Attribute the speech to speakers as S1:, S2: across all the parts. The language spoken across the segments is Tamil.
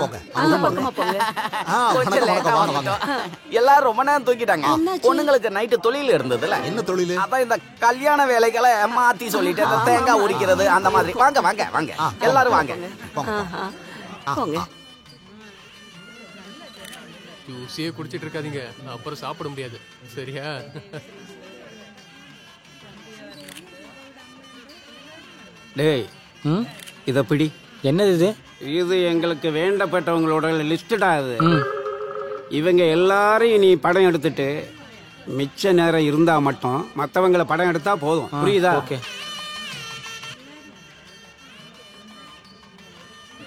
S1: போங்க.
S2: அந்த பக்கமா போங்க.
S3: கொஞ்சம் லேட்டா வந்துட்டோம். எல்லாரும் ரொம்ப நேரம் தூக்கிட்டாங்க. பொண்ணுங்களுக்கு நைட்டு தொழில் இருந்ததுல.
S1: என்ன தொழில்?
S3: அதான் இந்த கல்யாண வேலைகளை மாத்தி சொல்லிட்டு இந்த தேங்காய் உரிக்கிறது அந்த மாதிரி. வாங்க வாங்க வாங்க எல்லாரும் வாங்க.
S2: போங்க.
S4: ஜூஸியே குடிச்சிட்டு இருக்காதீங்க, அப்புறம் சாப்பிட முடியாது. சரியா?
S5: டேய், இத பிடி.
S6: என்னது இது?
S5: இது எங்களுக்கு வேண்டப்பட்டவங்களோட லிஸ்டடா இது. இவங்க எல்லாரையும் நீ படம் எடுத்துட்டு மிச்ச நேரம் இருந்தா மட்டும் மற்றவங்களை படம் எடுத்தா போதும். புரியுதா?
S6: ஓகே.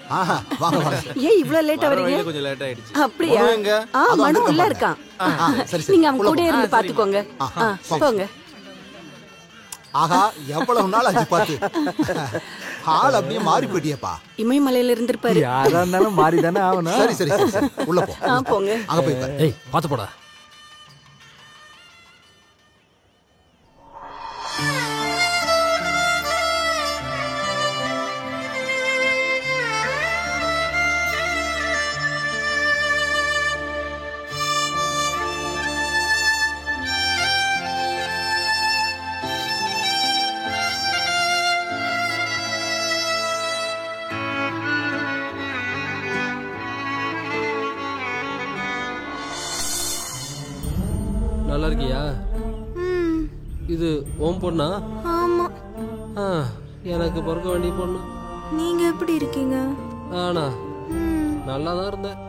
S1: வாங்க வாங்க.
S2: ஏன் இவ்ளோ லேட்டா வரீங்க?
S6: கொஞ்சம் லேட் ஆயிடுச்சு.
S2: அப்படியா? மனு உள்ள இருக்கான். நீங்க அவங்க கூட இருந்து பாத்துக்கோங்க. போங்க.
S1: ஆஹா, எவ்வளவு நாள் ஆச்சு பாத்து. ஆள் அப்படியே மாறி போயிட்டியப்பா.
S2: இமயமலையில இருந்திருப்பாரு.
S6: யாரா இருந்தாலும் மாறி தானே ஆகணும்.
S1: சரி சரி சரி, உள்ள போ.
S2: போங்க.
S1: அங்க போய் பாரு.
S4: ஏய், பாத்து போடா. நல்லா இருக்கியா? இது ஓம் பொண்ணா?
S7: ஆமா.
S4: எனக்கு பிறக்க வேண்டிய பொண்ணு.
S7: நீங்க எப்படி இருக்கீங்க?
S4: ஆனா நல்லா தான் இருந்தேன்.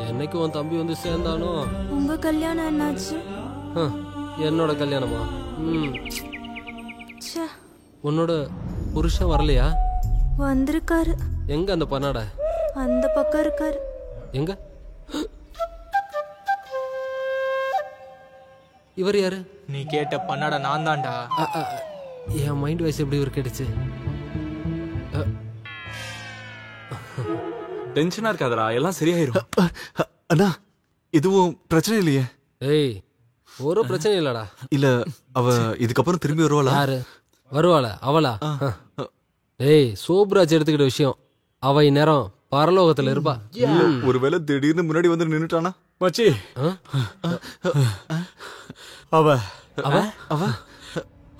S4: என்னைக்கு உன் தம்பி வந்து சேர்ந்தானோ.
S7: உங்க கல்யாணம் என்னாச்சு?
S4: என்னோட கல்யாணமா?
S7: ச்சே.
S4: உன்னோட புருஷன் வரலையா?
S7: வந்திருக்காரு.
S4: எங்க அந்த பண்ணாட?
S7: அந்த பக்கம் இருக்காரு.
S4: எங்க? இவர் யாரு?
S8: நீ கேட்ட பண்ணாட நான் தான்டா.
S4: என் மைண்ட் வாய்ஸ் எப்படி இவர் கேட்டுச்சு?
S9: டென்ஷனா இருக்காதடா, எல்லாம் சரியாயிரும். அண்ணா, எதுவும் பிரச்சனை இல்லையே?
S4: ஏய், ஒரு பிரச்சனை இல்லடா.
S9: இல்ல, அவ இதுக்கப்புறம் திரும்பி வருவாளா?
S4: யாரு வருவாளா? அவளா? ஏய், சோப்ராஜ் எடுத்துக்கிட்ட விஷயம். அவ இந்நேரம் பரலோகத்துல இருப்பா.
S9: ஒருவேளை திடீர்னு முன்னாடி வந்து நின்னுட்டானா?
S6: மச்சி, அவ அவ அவ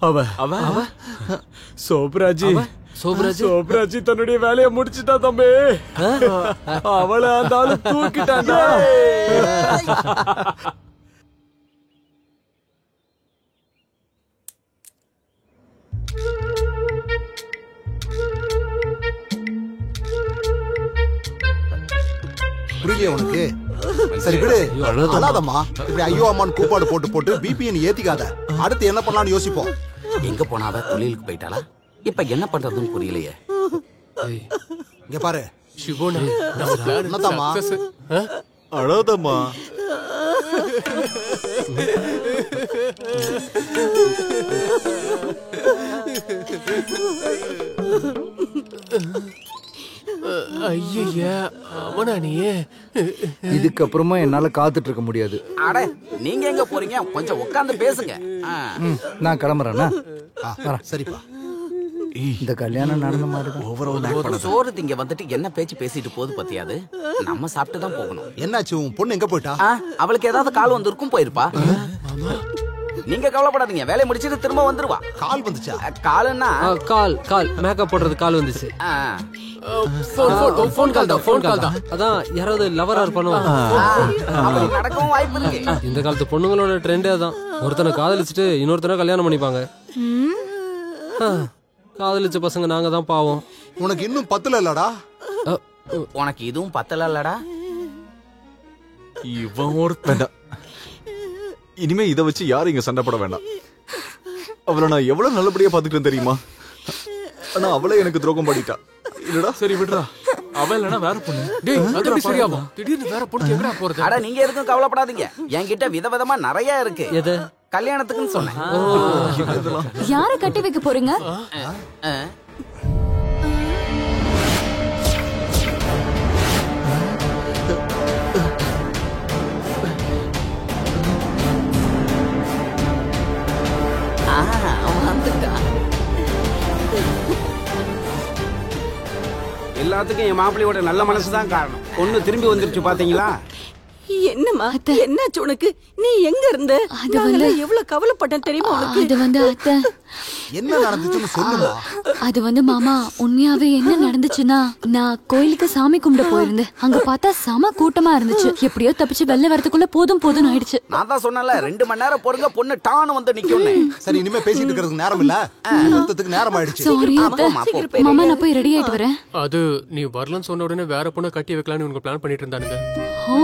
S6: அவ அவ அவ சோப்ராஜி சோப்ராஜி தன்னுடைய வேலையை முடிச்சுட்டா தம்பி. அவளை அந்த ஆளு தூக்கிட்டாண்டா.
S1: புரியலையா உனக்கு? சரி விடு, அழாதம்மா. இப்படி ஐயோ அம்மான்னு கூப்பாடு போட்டு போட்டு பிபிஎன் ஏத்திக்காத. அடுத்து என்ன பண்ணலாம்னு யோசிப்போம்.
S3: எங்க போனாவ தொழிலுக்கு போயிட்டாளா? இப்ப என்ன பண்றதுன்னு புரியலையே.
S1: இங்க பாரு
S4: சிவோனா,
S1: என்னதாம்மா?
S9: அழாதம்மா.
S4: ஐயா அவனா நீ?
S6: இதுக்கப்புறமா என்னால காத்துட்டு இருக்க முடியாது.
S3: அட, நீங்க எங்க போறீங்க? கொஞ்சம் உட்கார்ந்து பேசுங்க.
S6: நான் கிளம்புறேன்னா?
S1: சரிப்பா.
S6: இந்த கல்யாணம் நடந்த மாதிரி
S3: சோறு திங்க வந்துட்டு என்ன பேச்சு பேசிட்டு போது பத்தியாது. நம்ம சாப்பிட்டு தான் போகணும்.
S1: என்னாச்சு, உன் பொண்ணு எங்க போயிட்டா?
S3: அவளுக்கு ஏதாவது கால் வந்திருக்கும், போயிருப்பா. நீங்க கவலைப்படாதீங்க, வேலையை முடிச்சிட்டு திரும்ப வந்துருவா.
S1: கால் வந்துச்சா?
S3: கால்னா
S4: கால் மேக்கப் போடுறது கால் வந்துச்சு. ஃபோன் கால் தான். அதான் யாராவது லவரா இருப்பானோ.
S3: நடக்கவும் வாய்ப்பு இருக்கு.
S4: இந்த காலத்து பொண்ணுங்களோட ட்ரெண்டே தான். ஒருத்தனை காதலிச்சுட்டு இன்னொருத்தனை கல்யாணம் பண்ணிப்பாங்க. காதலிச்ச பசங்க நாங்க தான் பாவம்.
S1: உனக்கு இன்னும் பத்தல இல்லடா?
S3: உனக்கு இதுவும் பத்தல இல்லடா?
S9: இவன் ஒருத்தன். இனிமே இதை வச்சு யாரும் இங்க சண்டை போட வேண்டாம். அவளை நான் எவ்வளவு நல்லபடியா பாத்துக்கிட்டேன் தெரியுமா? ஆனா அவளே எனக்கு துரோகம் பண்ணிட்டா. இல்லடா?
S8: சரி விடுறா, அவ இல்லனா வேற பொண்ணு.
S4: டேய், அது எப்படி சரியாகும்? திடீர்னு வேற பொண்ணு எங்கடா போறது?
S3: அட, நீங்க எதுக்கும் கவலைப்படாதீங்க. என்கிட்ட விதவிதமா நிறைய இருக்கு.
S4: எது?
S3: கல்யாணத்துக்குன்னு சொன்னேன்.
S7: யார கட்டி வைக்க போறீங்க?
S5: எல்லாத்துக்கும் என் மாப்பிள்ளையோட நல்ல மனசு தான் காரணம். பொண்ணு திரும்பி வந்துருச்சு பாத்தீங்களா?
S2: என்னம்மா என்னாச்சு உனக்கு? நீ எங்க இருந்த? நாங்கெல்லாம் எவ்வளவு கவலைப்பட்டேன் தெரியுமா உனக்கு?
S7: அது வந்து அத்தை,
S1: என்ன நடந்துச்சுன்னு சொல்லுமா.
S7: அது வந்து மாமா உண்மையாவே என்ன நடந்துச்சுன்னா, நான் கோயிலுக்கு சாமி கும்பிட போயிருந்தேன். அங்க பார்த்தா செம கூட்டமா இருந்துச்சு. எப்படியோ தப்பிச்சு வெளில வரதுக்குள்ள போதும் போதும் ஆயிடுச்சு.
S3: நான் தான் சொன்னல 2 மணி நேரம் பொறுங்க, பொண்ணு டான்னு வந்து நிக்கும்.
S1: சரி, இனிமே பேசிட்டு இருக்கிறதுக்கு நேரம் இல்ல, நிறுத்தத்துக்கு நேரம் ஆயிடுச்சு.
S7: சாரி அத்தை, மாமா நான் போய் ரெடி ஆயிட்டு வரேன்.
S4: அது நீ வரலன்னு சொன்ன உடனே வேற பொண்ணை கட்டி வைக்கலாம்னு உனக்கு பிளான் பண்ணிட்டு இருந்தானுங்க.
S7: ஓ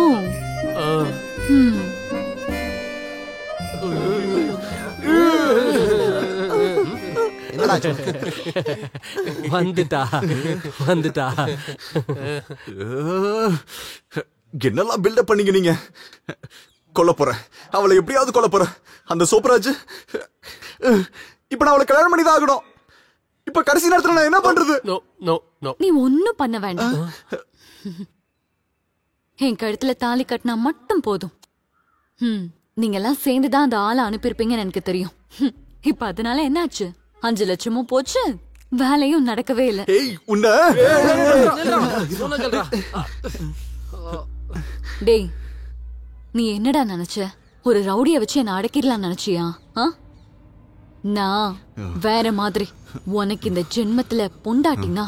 S1: என்னடா
S4: வந்துட்டா
S9: என்னெல்லாம் பில்டப் பண்ணீங்க நீங்க? கொல்ல போறேன், அவளை எப்படியாவது கொல்ல போறேன். அந்த சோப்ராஜ் இப்ப நான் அவளை கல்யாணம் பண்ணி தான் ஆகணும். இப்ப கடைசி நேரத்துல நான் என்ன பண்றது?
S7: நீ ஒண்ணும் பண்ண வேண்டாம். என் கழுத்துல தாலி கட்டினா மட்டும் போதும். நீங்க எல்லாம் சேர்ந்துதான் அந்த ஆளை அனுப்பியிருப்பீங்கன்னு எனக்கு தெரியும். இப்ப அதனால என்னாச்சு? 5 லட்சமும் போச்சு, வேலையும் நடக்கவே இல்லை. டேய், நீ என்னடா நினைச்ச? ஒரு ரவுடிய வச்சு என்ன அடக்கிடலாம் நினைச்சியா? நான் வேற மாதிரி. உனக்கு இந்த ஜென்மத்துல பொண்டாட்டினா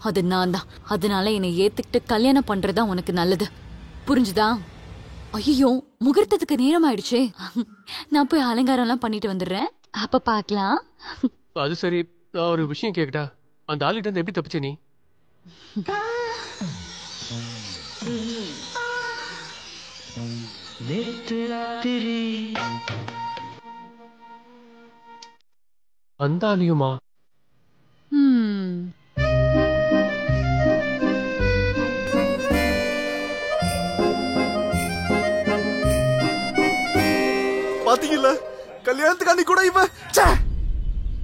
S7: அது நான் தான். அதனால என்னை ஏத்துக்கிட்டு கல்யாணம் பண்றதா உனக்கு நல்லது, புரிஞ்சுதா? ஐயோ, முகூர்த்தத்துக்கு நேரம் ஆயிடுச்சே. நான் போய் அலங்காரம் எல்லாம் பண்ணிட்டு வந்துடுறேன், அப்ப பாக்கலாம்.
S4: அது சரி, நான் ஒரு விஷயம் கேக்கட்டா? அந்த ஆளுகிட்ட இருந்து எப்படி தப்பிச்ச நீ? அந்த ஆளியுமா?
S9: பாத்தீங்கல்ல, கல்யாணத்துக்கு அன்னைக்கு கூட இவன்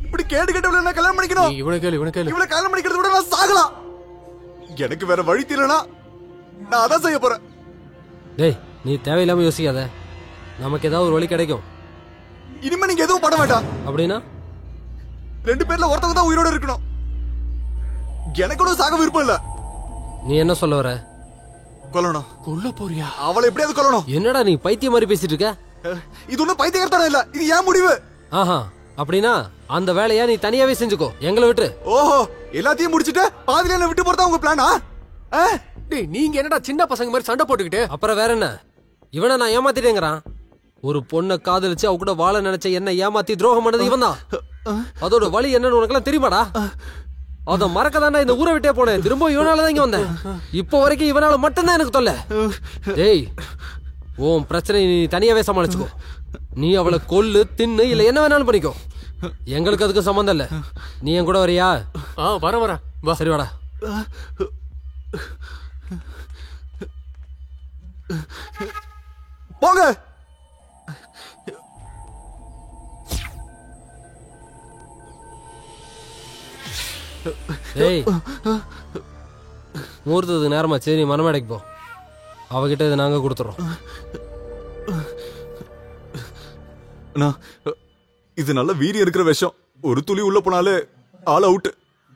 S9: இப்படி கேடு கேட்டவள நான் கல்யாணம் பண்ணிக்கணும்.
S4: இவனை
S9: கல்யாணம் பண்ணிக்கிறத விட நான் சாகலாம். எனக்கு வேற வழி தெரியலனா நான் அதான் செய்ய போறேன்.
S4: டேய், நீ தேவையில்லாம யோசிக்காத, நமக்கு ஏதாவது ஒரு வழி கிடைக்கும்.
S9: இனிமே நீங்க எதுவும் பட வேண்டாம்.
S4: அப்படின்னா
S9: 2 பேர்ல ஒருத்தவங்க தான் உயிரோட இருக்கணும். எனக்கு கூட சாக விருப்பம் இல்ல.
S4: நீ என்ன சொல்ல வர?
S9: கொல்லணும்.
S4: கொல்ல போறியா?
S9: அவளை எப்படியாவது கொல்லணும்.
S4: என்னடா நீ பைத்தியம் மாதிரி பேசிட்டு இருக்க?
S9: இது ஒண்ணும் பைத்தியக்காரத்தனம் இல்ல, இது ஏன் முடிவு.
S4: ஆஹா, அப்படின்னா அந்த வேலையா நீ தனியாவே செஞ்சுக்கோ, எங்களை விட்டு.
S9: ஓஹோ, எல்லாத்தையும் முடிச்சிட்டு பாதியில என்ன விட்டு போறதா உங்க பிளானா?
S4: டேய், நீங்க என்னடா சின்ன பசங்க மாதிரி சண்டை போட்டுக்கிட்டு? அப்புறம் வேற என்ன? இவனை நான் ஏமாத்திட்டேங்கிறான். ஒரு பொண்ணை காதலிச்சு அவ கூட வாழ நினைச்ச என்ன ஏமாத்தி துரோகம் பண்ணது இவன் தான். அதோட வழி என்னன்னு உனக்கெல்லாம் தெரியுமாடா? அத மறக்கதாண்டா இந்த ஊரை விட்டே போனேன். திரும்ப இவனாலதான் இங்க வந்தேன். இப்போ வரைக்கும் இவனால மட்டும்தான் எனக்கு தொல்லை. டேய், உன் பிரச்சனை நீ தனியாவே சமாளிச்சுக்கோ. நீ அவளை கொல்லு, தின்னு, இல்ல என்ன வேணாலும் பண்ணிக்கோ. எங்களுக்கு அதுக்கு சம்பந்தம் இல்ல. நீ என் கூட வரியா? வர வா. சரி வாடா.
S9: போங்க.
S4: டேய், முகூர்த்தத்துக்கு நேரமாச்சு, நீ மனமேடைக்கு போ. அவகிட்ட இதை நாங்க கொடுத்துறோம்.
S9: இது நல்ல வீரியம் இருக்கிற விஷயம். ஒரு துளி உள்ள போனாலே ஆல் அவுட்.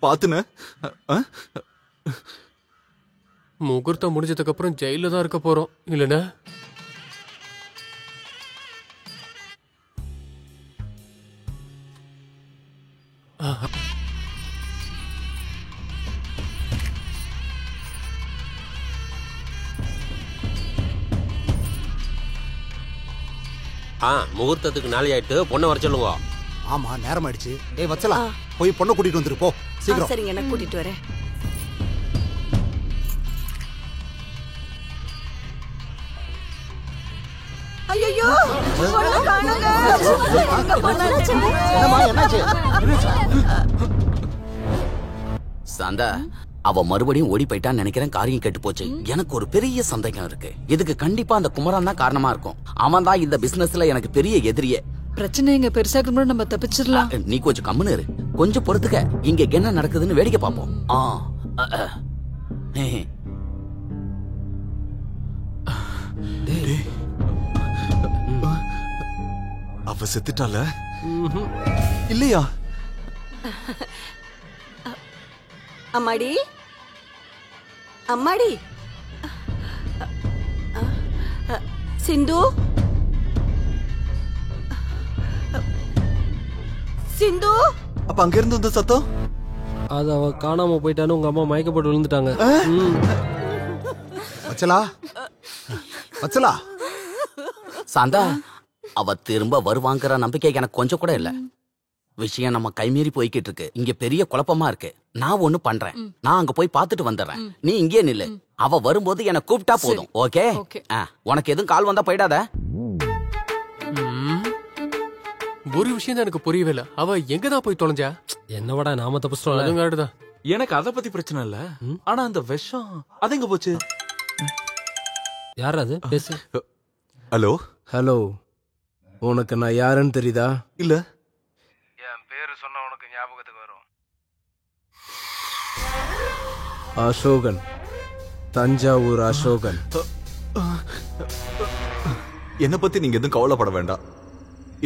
S9: பாத்துன
S4: முகூர்த்தம் முடிஞ்சதுக்கு அப்புறம் ஜெயில தான் இருக்க போறோம், இல்லன்னா?
S10: முகூர்த்தத்துக்கு நாளை ஆயிட்டு பொண்ணை வர சொல்லுங்க.
S1: ஆமா, நேரம் ஆயிடுச்சு. ஏய் வச்சலா, போய் பொண்ணை கூட்டிட்டு வந்துரு போ, சீக்கிரம்.
S2: சரிங்க, நான் கூட்டிட்டு வரேன். ஐயோ, பொண்ணு காணோங்க.
S1: என்னம்மா, என்னாச்சு?
S3: சாந்தா, அவ மறுபடியும் ஓடி போயிட்டான்னு நினைக்கிறேன். காரியம் கெட்டு போச்சு. எனக்கு ஒரு பெரிய சந்தேகம் இருக்கு. இதுக்கு கண்டிப்பா அந்த குமரன் தான் காரணமா இருக்கும். அவன் தான் இந்த பிசினஸ்ல எனக்கு பெரிய எதிரியே.
S11: பிரச்சனை இங்க பெருசாக்கு முன்னாடி நம்ம தப்பிச்சிடலாம்.
S3: நீ கொஞ்சம் கம்முன்னு இரு, கொஞ்சம் பொறுத்துக்க. இங்க என்ன நடக்குதுன்னு வேடிக்கை பார்ப்போம்.
S9: அவ செத்துட்டால இல்லையா?
S2: அம்மாடி, அம்மாடி, சிந்து சிந்து
S9: அப்ப அங்க இருந்து வந்த சத்தம்
S4: அது அவ காணாம போயிட்டான்னு உங்க அம்மா மயக்கப்பட்டு விழுந்துட்டாங்க.
S1: வச்சலா வச்சலா
S3: சாந்தா, அவ திரும்ப வருவாங்கிற நம்பிக்கை எனக்கு கொஞ்சம் கூட இல்ல. விஷயம் நம்ம கைமீறி போய்கிட்டு இருக்கு. இங்க பெரிய குழப்பமா இருக்கு. நான் ஒண்ணு பண்றேன், நான் அங்க போய் பாத்துட்டு வந்துடுறேன். நீ இங்கே நில்லு. அவ வரும்போது என்ன கூப்பிட்டா போதும். ஓகே? உனக்கு எதுவும் கால் வந்தா போயிடாத.
S4: ஒரு விஷயம் தான் எனக்கு புரியவே இல்ல. அவ எங்கதான் போய் தொலைஞ்சா? என்னவடா நாம தப்பிச்சிட்டோம்.
S8: எனக்கு அத பத்தி பிரச்சனை இல்ல. ஆனா அந்த விஷம் அது எங்க போச்சு?
S4: யார் அது? பேசு.
S9: ஹலோ
S12: ஹலோ, உனக்கு நான் யாருன்னு தெரியுதா?
S9: இல்ல.
S12: என் பேரு சொன்னா உனக்கு ஞாபகத்துக்கு வரும். அசோகன், தஞ்சாவூர் அசோகன்.
S9: என்ன பத்தி நீங்க எதுவும் கவலைப்பட வேண்டாம்.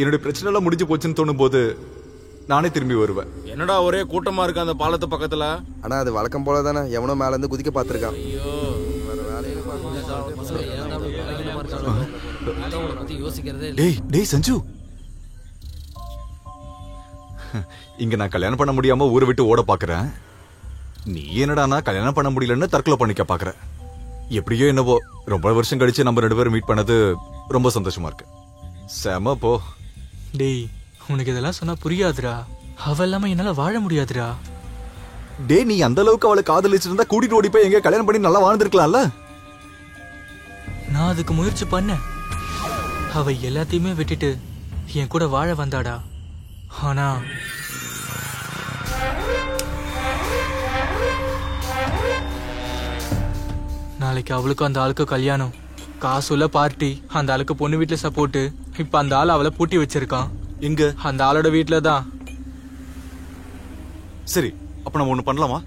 S9: என்னுடைய பிரச்சனை எல்லாம் முடிஞ்சு போச்சுன்னு தோணும் போது நானே திரும்பி வருவேன்.
S12: என்னடா ஒரே கூட்டமா இருக்கு அந்த பாலத்து பக்கத்துல?
S13: ஆனா அது வழக்கம் போல தானே, எவனோ மேல இருந்து குதிக்க பாத்துருக்கான்.
S9: டேய் சஞ்சு, இங்க நான் கல்யாணம் பண்ண முடியாம ஊரை விட்டு ஓட பாக்குறேன். நீ என்னடானா கல்யாணம் பண்ண முடியலன்னு தற்கொலை பண்ணிக்க பாக்குற. எப்படியோ என்னவோ ரொம்ப வருஷம் கழிச்சு நம்ம 2 பேரும் மீட் பண்ணது ரொம்ப சந்தோஷமா இருக்கு. செம போ.
S8: டேய், உனக்கு இதெல்லாம் சொன்னா புரியாதுடா. அவ இல்லாம என்னால வாழ முடியாதுடா.
S9: டேய், நீ அந்த அளவுக்கு அவளை காதலிச்சிருந்தா கூட்டிட்டு ஓடி போய் எங்க கல்யாணம் பண்ணி நல்லா வாழ்ந்துருக்கலாம்ல.
S8: நான் அதுக்கு முயற்சி பண்ணேன். அவ எல்லாத்தையுமே விட்டுட்டு என் கூட வாழ வந்தாடா. ஆனா நாளைக்கு அவளுக்கும் அந்த ஆளுக்கு கல்யாணம், காசுல பார்ட்டி, அந்த ஆளுக்கு பொண்ணு வீட்டுல சப்போர்ட். இப்ப அந்த ஆள் அவளை பூட்டி வச்சிருக்கான்.
S9: எங்க?
S8: அந்த ஆளோட வீட்டுல தான்.
S9: சரி, அப்ப நம்ம ஒண்ணு பண்ணலாமா?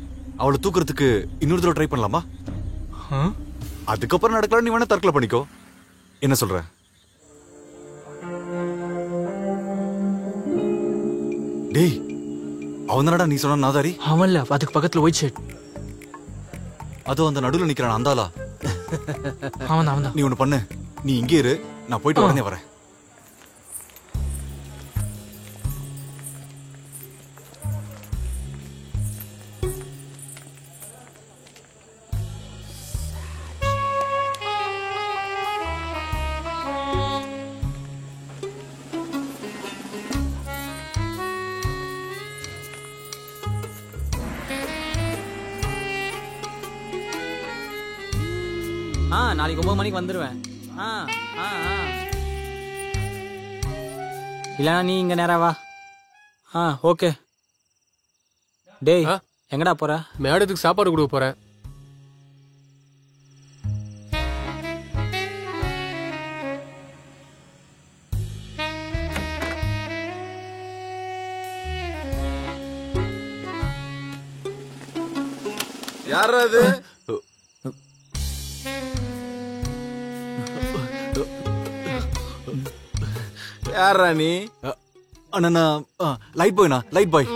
S9: அவளை தூக்குறதுக்கு இன்னொரு தடவை ட்ரை பண்ணலாமா? அதுக்கப்புறம் நடக்கலாம், நீ வேணா தற்கொலை பண்ணிக்கோ. என்ன சொல்ற? டேய், அவன் தானடா நீ சொன்ன நாதாரி?
S8: அவன்ல அதுக்கு பக்கத்துல ஒயிட் ஷர்ட்.
S9: அதோ அந்த நடுவுல நிக்கிறான் அந்தாளா?
S8: அவன்
S9: நீ ஒண்ணு பண்ணு, நீ இங்கே இரு, நான் போயிட்டு உடனே வரேன்.
S14: நாளைக்கு 9 மணிக்கு வந்துருவேன். இல்லனா நீ இங்க நேரா வா. ஓகே. டேய், எங்கடா போற?
S4: மேடத்துக்கு சாப்பாடு கொடுக்க போறேன்.
S12: யாரா அது? யாரா நீ?
S9: அண்ணா, லைட் பாய்ண்ணா, லைட் பாய்.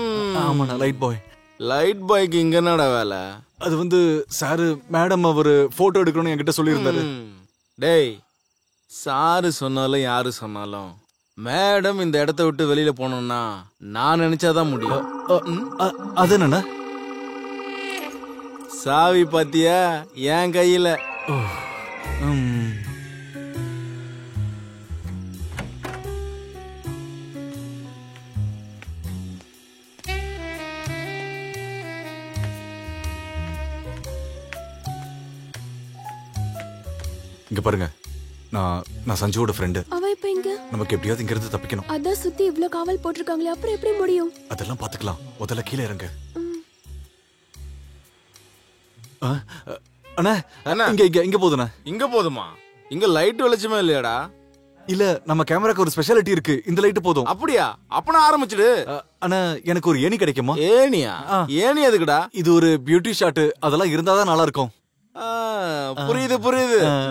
S9: ஆமாண்ணா, லைட் பாய்.
S12: லைட் பாய்க்கு இங்க என்னடா வேலை?
S9: அது வந்து சாரு மேடம் அவரு போட்டோ எடுக்கணும்னு என்கிட்ட சொல்லியிருந்தாரு.
S12: டேய், சாரு சொன்னாலும் யாரு சொன்னாலும் மேடம் இந்த இடத்த விட்டு வெளியில போனோம்னா நான் நினைச்சாதான் முடியும்.
S9: அது என்னண்ணா?
S12: சாவி பாத்தியா என் கையில.
S9: இங்க பாருங்க, நான் சஞ்சுவோட ஃப்ரெண்டு.
S15: அவ இப்ப எங்க?
S9: நமக்கு எப்படியாவது இங்க இருந்து தப்பிக்கணும்.
S15: அதான் சுத்தி இவ்ளோ காவல் போட்டிருக்காங்களே, அப்புறம் எப்படி முடியும்?
S9: அதெல்லாம் பாத்துக்கலாம், முதல்ல கீழே இறங்க. அண்ணா, இங்க போதுண்ணா.
S12: இங்க போதுமா? இங்க லைட் வெளிச்சமே இல்லையாடா?
S9: இல்ல, நம்ம கேமராக்கு ஒரு ஸ்பெஷாலிட்டி இருக்கு, இந்த லைட் போதும்.
S12: அப்படியா? அப்பனா ஆரம்பிச்சிடு.
S9: அண்ணா, எனக்கு ஒரு ஏணி கிடைக்குமா?
S12: ஏணியா? ஏணி எதுக்குடா?
S9: இது ஒரு பியூட்டி ஷாட், அதெல்லாம் இருந்தாதான் நல்லா இருக்கும்.
S12: புரியுது.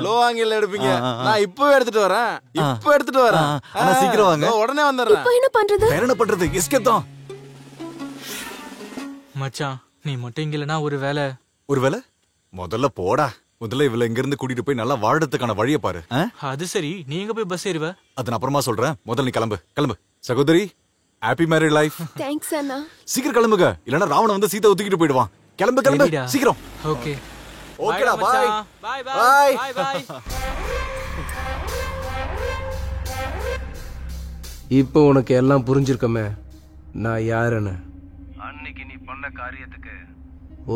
S12: லோ ஆங்கிள் எடுப்பீங்க. நான் இப்பவே எடுத்துட்டு வரேன்.
S9: சீக்கிரம் வாங்க.
S12: உடனே வந்துடுறேன்.
S15: இப்போ என்ன பண்றது?
S9: என்ன பண்றது? எஸ்கேப் தான்.
S8: மச்சான், நீ மட்டும் இங்க இல்லனா ஒரு வேலை
S9: முதல்ல போடா. முதல்ல இவள இங்க இருந்து கூட்டிட்டு போய் நல்லா வாழறதுக்கான வழியை பாரு.
S8: அது சரி, நீ எங்க போய் பஸ் ஏறுவ?
S9: அது நான் அப்புறமா சொல்றேன். முதல்ல நீ கிளம்பு. கிளம்பு சகோதரி. Happy married life.
S15: தேங்க்ஸ் அண்ணா.
S9: சீக்கிரம் கிளம்புங்க, இல்லனா ராவணன் வந்து சீதா தூக்கிட்டு போயிடுவான். கிளம்பு கிளம்பு சீக்கிரம்.
S8: ஓகே
S9: ஓகேடா, பை
S8: பை
S9: பை
S8: பை.
S4: இப்போ உனக்கு எல்லாம் புரிஞ்சிருக்கமே நான் யாருன்னு.
S16: அன்னைக்கு நீ பண்ண காரியத்துக்கு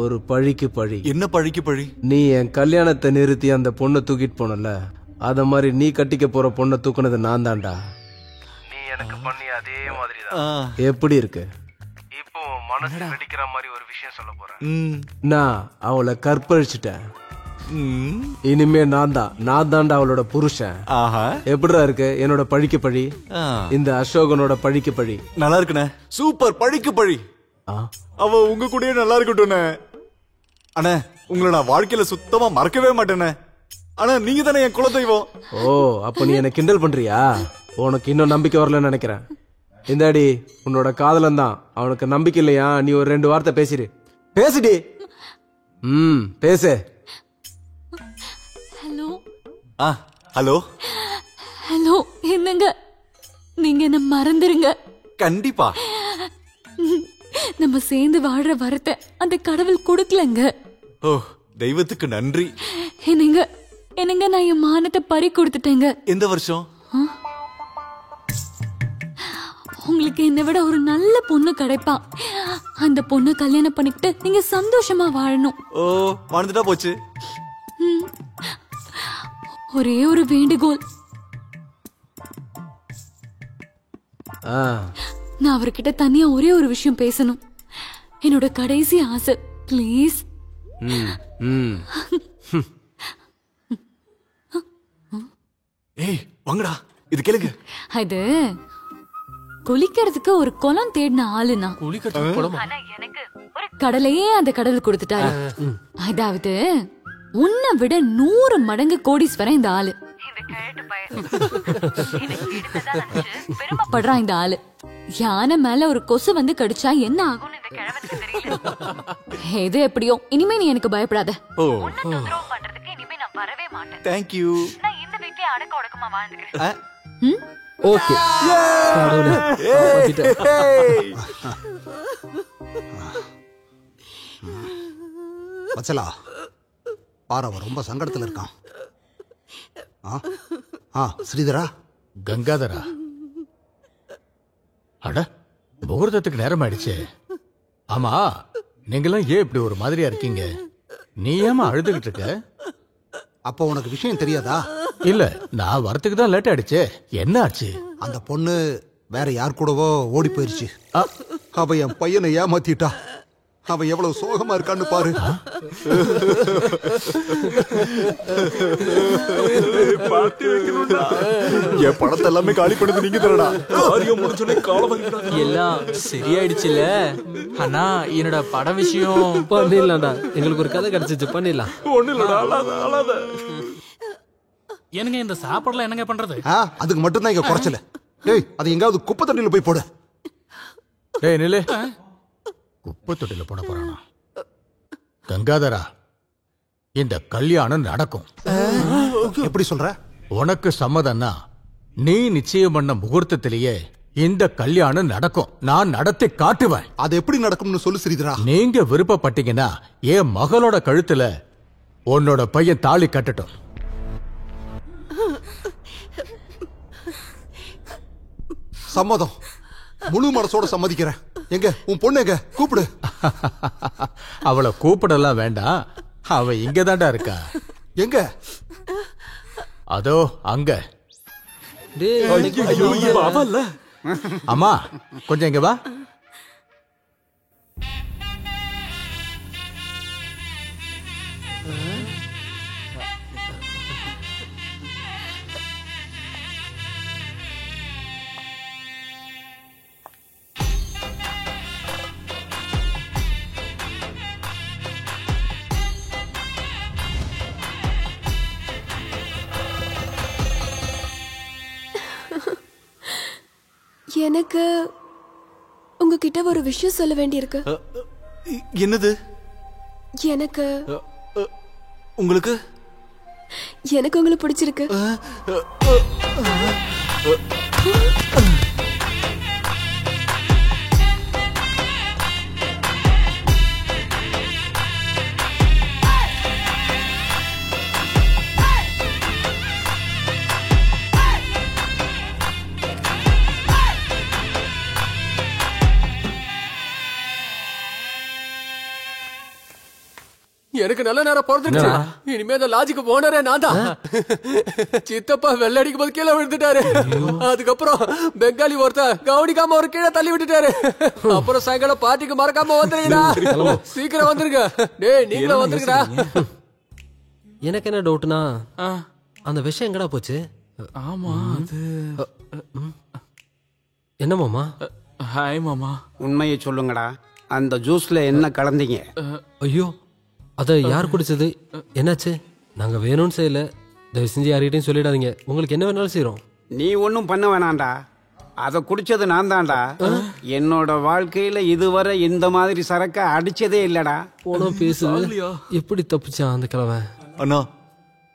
S4: ஒரு பழிக்கு பழி.
S9: என்ன பழிக்கு பழி?
S4: நீ என் கல்யாணத்தை நிறுத்தி அந்த பொண்ணை தூக்கிட்டு போனல, அத மாதிரி நீ கட்டிக்க போற பொண்ணை தூக்குனது நான் தான்டா.
S16: நீ எனக்கு பண்ணி அதே மாதிரி தான்.
S4: எப்படி இருக்கு
S16: இப்போ மனசு வெடிக்கிற மாதிரி ஒரு விஷயம் சொல்ல போறேன்.
S4: நான் அவளை கற்பழிச்சிட்டேன். இனிமே நான் தான்டா அவளோட புருஷன். எப்படிடா இருக்கு என்னோட பழிக்கு பழி? இந்த அசோகனோட பழிக்கு பழி
S9: நல்லா இருக்குண்ணே. சூப்பர் பழிக்கு பழி. அவ உங்க கூடயே நல்லா இருக்கட்டும்ண்ணே. அண்ணே உங்களை நான் வாழ்க்கையில சுத்தமா மறக்கவே மாட்டேனே. ஆனா நீங்க தானே என் குலதெய்வம்.
S4: ஓ அப்ப நீ என்ன கிண்டல் பண்றியா? உனக்கு இன்னும் நம்பிக்கை வரலன்னு நினைக்கிறேன். இந்தாடி உன்னோட காதலன் தான். அவனுக்கு நம்பிக்கை இல்லையா? நீ ஒரு 2 வார்த்தை பேசிடு. பேசிடி. பேசு.
S7: Hello
S9: hello
S7: hello. என்னங்க நீங்க என்ன மறந்துருங்க.
S9: கண்டிப்பா.
S7: நம்ம சேர்ந்து வாழ்ற வரத்தை அந்த கடவுள் கொடுக்கலங்க.
S9: ஓ தெய்வத்துக்கு நன்றி.
S7: என்னங்க நான் என் மானத்தை பறி கொடுத்துட்டேங்க.
S9: எந்த வருஷம்?
S7: உங்களுக்கு என்னை விட ஒரு நல்ல பொண்ணு கிடைப்பா. அந்த பொண்ணு கல்யாணம் பண்ணிக்கிட்டு நீங்க சந்தோஷமா வாழணும்.
S9: ஓ வாழ்ந்துட்டா போச்சு.
S7: ஒரே ஒரு வேண்டுகோள். நான் அவர்கிட்ட தனியா ஒரே ஒரு விஷயம் பேசணும். என்னோட கடைசி ஆசை ப்ளீஸ்.
S9: ஏய் வாங்கடா, இது கேளுங்க.
S7: இது குளிக்கிறதுக்கு ஒரு குளம் தேடின ஆளுனா.
S4: குளிக்கிறதுக்கு
S7: எனக்கு ஒரு கடலையே அந்த கடவுள் கொடுத்துட்டாரு. அதாவது உன்னை விட 100 மடங்கு கோடீஸ்வரன் இந்த ஆளு. பெருமைப்படுறான் இந்த ஆளு. யானை மேல ஒரு கொசு வந்து கடிச்சா என்ன ஆகும் இந்த கிழவனுக்கு தெரியல. எது எப்படியோ இனிமே நீ எனக்கு பயப்படாத. பண்றதுக்கு இனிமே நான் வரவே மாட்டேன்.
S9: Thank you.
S7: நான் இந்த வீட்லயே அடக்க ஒடுக்கமா வாழ்ந்துக்கிறேன்.
S4: ஓகே.
S1: வச்சலா பாரு, அவன் ரொம்ப சங்கடத்துல இருக்கான். ஸ்ரீதரா.
S17: கங்காதரா, அட முகூர்த்தத்துக்கு நேரம் ஆயிடுச்சு. ஆமா நீங்களாம் ஏன் இப்படி ஒரு மாதிரியா இருக்கீங்க? நீ ஏமா அழுதுகிட்டு இருக்க?
S1: அப்போ உனக்கு விஷயம் தெரியாதா?
S17: இல்ல, நான் வரத்துக்கு தான் லேட் ஆயிடுச்சு. என்ன ஆச்சு?
S1: அந்த பொண்ணு வேற யார் கூடவோ ஓடி போயிருச்சு. அவ என் பையனை ஏமாத்திட்டா. அவன் எவ்வளவு சோகமா இருக்கான்னு பாரு.
S9: என் பணத்தை எல்லாமே காலி பண்ணது நீங்க தரடா. காரியம் முடிஞ்சோடனே காலம்
S8: எல்லாம் சரியாயிடுச்சுல. ஆனா என்னோட பட விஷயம்
S4: பண்ணிடலாம்டா. எங்களுக்கு ஒரு கதை கிடைச்சிச்சு, பண்ணிடலாம்.
S9: ஒண்ணு இல்லடா, அழாத.
S18: என்னங்க இந்த சாப்பாடுலாம் என்னங்க பண்றது?
S1: அதுக்கு மட்டும்தான் இங்க குறைச்சல. டேய் அது எங்காவது குப்பை தொட்டில போய் போடு.
S17: டேய் நில்லு. குப்பை தொட்டில போட போறானா? கங்காதரா, இந்த கல்யாணம் நடக்கும்.
S1: எப்படி சொல்ற?
S17: உனக்கு சம்மதம்னா நீ நிச்சயம் பண்ண முகூர்த்தத்திலேயே இந்த கல்யாணம் நடக்கும். நான் நடத்தி காட்டுவேன்.
S1: அது எப்படி நடக்கும்னு சொல்லு ஸ்ரீதரா.
S17: நீங்க விருப்பப்பட்டீங்கன்னா என் மகளோட கழுத்துல உன்னோட பையன் தாலி கட்டட்டும்.
S1: சம்மதம். முழு மனசோட சம்மதிக்கிறேன். எங்க உன் பொண்ணு எங்க? கூப்பிடு.
S17: அவளை கூப்பிடலாம் வேண்டாம். அவ இங்கதான்டா இருக்கா.
S1: எங்க?
S17: அதோ அங்க. அம்மா கொஞ்சம் இங்க வா.
S15: எனக்கு உங்ககிட்ட ஒரு விஷயம் சொல்ல வேண்டியிருக்கு.
S9: என்னது?
S15: எனக்கு
S9: உங்களுக்கு?
S15: எனக்கு உங்களை பிடிச்சிருக்கு.
S4: எனக்கு நல்ல நேரம் பிறந்துச்சு. இனிமே அந்த லாஜிக்கு போனரே நான் தான். சித்தப்பா வெள்ள அடிக்கும் போது கீழே விழுந்துட்டாரு. அதுக்கப்புறம் பெங்காலி ஒருத்தர் கவனிக்காம ஒரு கீழே தள்ளி விட்டுட்டாரு. அப்புறம் சாயங்காலம் பார்ட்டிக்கு மறக்காம வந்துருங்கடா. சீக்கிரம் வந்துருங்க. டேய் நீங்களும் வந்துருங்கடா. எனக்கு என்ன டவுட்னா அந்த விஷயம் எங்கடா போச்சு?
S12: ஆமா அது
S4: என்ன மாமா?
S12: ஹாய் மாமா.
S5: உண்மையை சொல்லுங்கடா, அந்த ஜூஸ்ல என்ன கலந்தீங்க?
S4: ஐயோ, அத யார் குடிச்சது? என்னாச்சு? நாங்க வேணும்னு செய்யல. தயவு செஞ்சு யார்கிட்டையும் சொல்லிடாதீங்க. உங்களுக்கு என்ன வேணாலும் செய்யறோம்.
S5: நீ ஒன்னும் பண்ண வேணாண்டா. அத குடிச்சது நான் தான்டா. என்னோட வாழ்க்கையில இதுவரை இந்த மாதிரி சரக்க அடிச்சதே இல்லடா.
S4: போனோம் பேசுது. எப்படி தப்பிச்சான் அந்த கிழவன்?
S9: அண்ணா,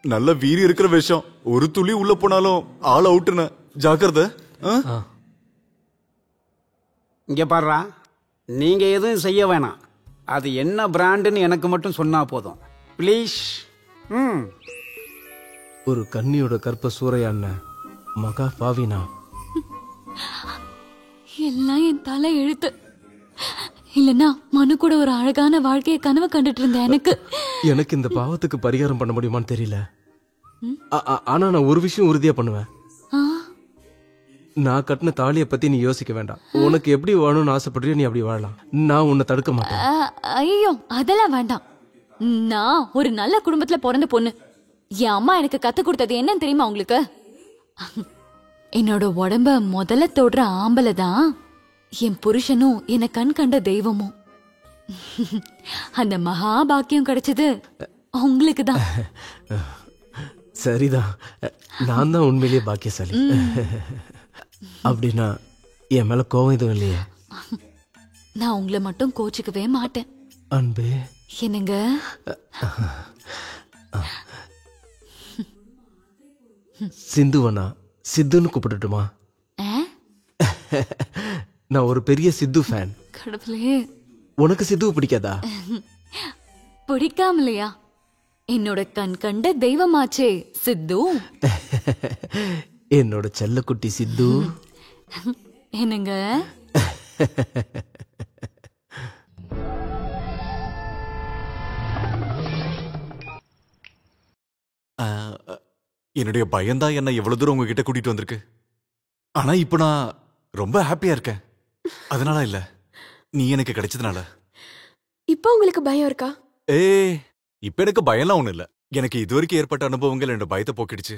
S9: நல்ல வீரி இருக்கிற விஷயம். ஒரு துளி உள்ள போனாலும் ஆள் அவுட்டுன. ஜாக்கிரதை.
S5: இங்க பாருடா, நீங்க எதுவும் செய்ய வேணாம். அது என்ன பிராண்டுன்னு எனக்கு மட்டும் சொன்னா போதும் ப்ளீஸ்.
S19: ஒரு கன்னியோட கற்ப சூறையாண்ண மகா பாவினா.
S7: எல்லாம் என் தலை எழுத்து. இல்லன்னா மனு கூட ஒரு அழகான வாழ்க்கையை கனவு கண்டுட்டு இருந்தேன்.
S19: எனக்கு இந்த பாவத்துக்கு பரிகாரம் பண்ண முடியுமான்னு தெரியல. ஆனா நான் ஒரு விஷயம் உறுதியா பண்ணுவேன். நான் கட்டின தாலியை பத்தி நீ யோசிக்க வேண்டாம். உனக்கு எப்படி வாழணும்னு ஆசைப்படுறியோ நீ அப்படி வாழலாம். நான் உன்னை தடுக்க மாட்டேன்.
S7: ஐயோ அதெல்லாம் வேண்டாம். நான் ஒரு நல்ல குடும்பத்துல பிறந்த பொண்ணு. என் அம்மா எனக்கு கத்து கொடுத்தது என்னன்னு தெரியுமா உங்களுக்கு? என்னோட உடம்ப முதல்ல தொடுற ஆம்பளை தான் என் புருஷனும் என்ன கண் கண்ட தெய்வமும். அந்த மகாபாக்கியம் கிடைச்சது உங்களுக்கு தான்.
S19: சரிதான், நான் தான் உண்மையிலேயே பாக்கியசாலி. அப்படின்னா என் மேல கோவம் எதுவும் இல்லையா?
S7: நான் உங்களை மட்டும் கோச்சிக்கவே மாட்டேன்.
S19: அன்பே
S7: என்னங்க?
S19: சிந்துவனா சித்துன்னு கூப்பிட்டுட்டுமா? நான் ஒரு பெரிய சித்து ஃபேன்.
S7: கடவுளே,
S19: உனக்கு சித்துவ பிடிக்காதா?
S7: பிடிக்காமலையா? என்னோட கண் கண்ட தெய்வமாச்சே சித்து.
S19: என்னோட செல்லக்குட்டி சித்து.
S7: என்னங்க?
S9: என்னுடைய பயம்தான் என்ன எவ்வளவு தூரம் உங்ககிட்ட கூட்டிட்டு வந்திருக்கு. ஆனா இப்ப நான் ரொம்ப ஹாப்பியா இருக்கேன். அதனால இல்ல, நீ எனக்கு கிடைச்சதுனால.
S15: இப்போ உங்களுக்கு பயம் இருக்கா?
S9: இப்ப எனக்கு பயம்லாம் ஒண்ணு இல்ல. எனக்கு இதுவரைக்கும் ஏற்பட்ட அனுபவங்கள் என்னோட பயத்தை போக்கிடுச்சு.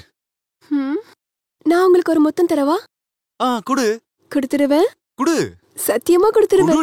S15: நான் உங்களுக்கு ஒரு முத்தம் தரவா?
S9: குடு.
S15: கொடுத்துருவேன்.
S9: குடு.
S15: சத்தியமா கொடுத்துருவேன்.